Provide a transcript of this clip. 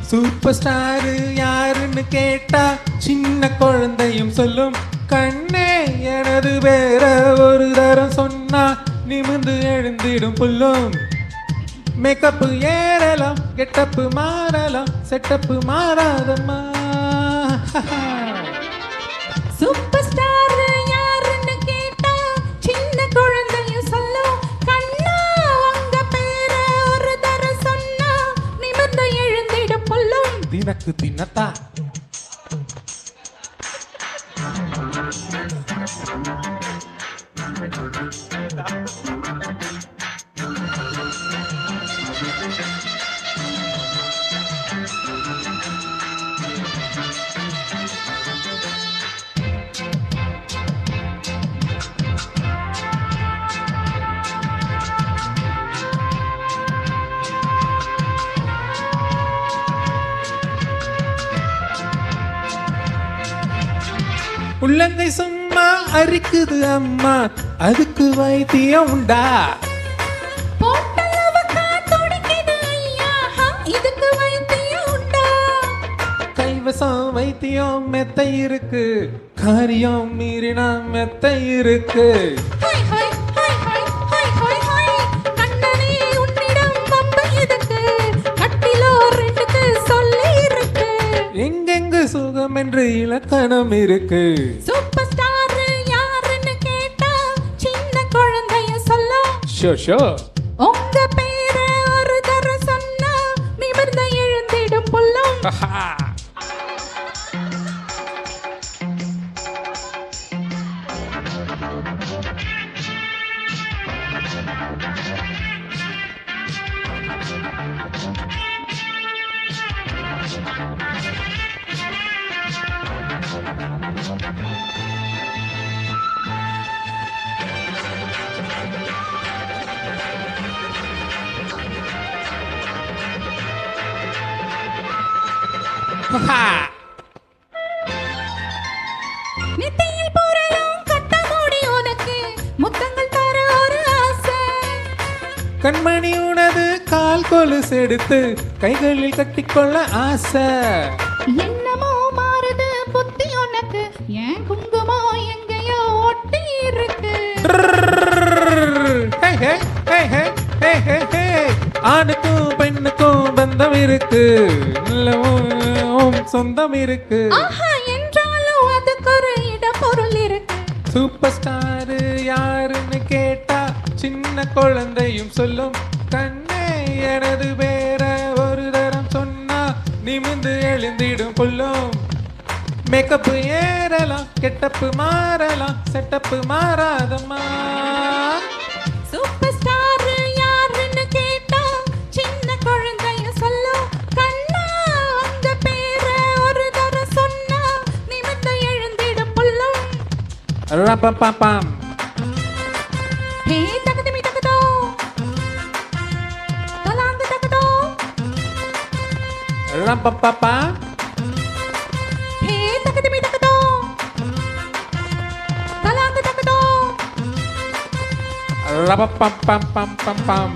Super star யாருன்னு கேட்டா சின்ன குழந்தையும் சொல்லும். கண்ணே எனது வேற ஒரு தரம் சொன்னா நிமிர்ந்து எழுந்திடும் புல்லும். மேக்கப்பு ஏறலாம், கெட்டப்பு மாறலாம், செட்டப்பு மாறாதம்மா. சூப்பர் ஸ்டார் யாருன்னு கேட்டா சின்ன குழந்தையும் சொல்லும். கண்ணா உங்க பேர ஒரு தரம் சொன்னா நிமிர்ந்து எழுந்திடும் புல்லும். தினக்கு தினத்தா உள்ளங்கை சும்மா அரிக்குது அம்மா, அதுக்கு வைத்தியம் உண்டா? இதுக்கு வைத்தியம் உண்டா? கைவசம் வைத்தியம் மெத்தை இருக்கு, காரியம் மீறினா மெத்தை இருக்கு. எங்கெங்கு சுகம் என்று இலக்கணம் இருக்கு. சூப்பர் ஸ்டார் யாருன்னு கேட்டா சின்ன குழந்தையும் சொல்லும். ஷோ உங்க பேர ஒரு தரம் சொன்னா நிமிர்ந்து எழுந்திடும் புல்லும். நெத்தியில் போறலும் கட்ட மூடி உனக்கு முத்தங்கள் தர ஒரு ஆசை. கண்மணி உனது கால் கொலுசு எடுத்து கைகளில் கட்டிக்கொள்ள ஆசை. என்னமோ மாறுது புத்தி உனக்கு, ஏன் குங்குமம் எங்கேயோ ஒட்டி இருக்கு. ஆணுக்கும் பெண்ணுக்கும் பந்தம் இருக்கு, நல்லவும் சொந்தம் இருக்கு. என்றாலும் அதுக்கு ஒரு இட பொருள் இருக்கு. சூப்பர் ஸ்டாரு யாருன்னு கேட்டா சின்ன குழந்தையும் சொல்லும். கண்ணே எனது பேர ஒரு தரம் சொன்னா நிமிர்ந்து எழுந்திடும் புல்லும். மேக்கப்பு ஏறலாம், கெட்டப்பு மாறலாம், செட்டப்பு மாறாதம்மா. சூப்பர் ஸ்டார் யாருன்னு கேட்டா சின்ன குழந்தையும் சொல்லும். கண்ணா உங்க பேர ஒரு தரம் சொன்னா நிமிர்ந்து எழுந்திடும் புல்லும். ரப்பப்பம் ஹே தகதமி தகதோ தலாங்கு தகதோ. ரப்பப்பப்பா ஹே தகதமி தகதோ தலாங்கு தகதோ. ரப்பப்பம் பம் பம் பம் பம்.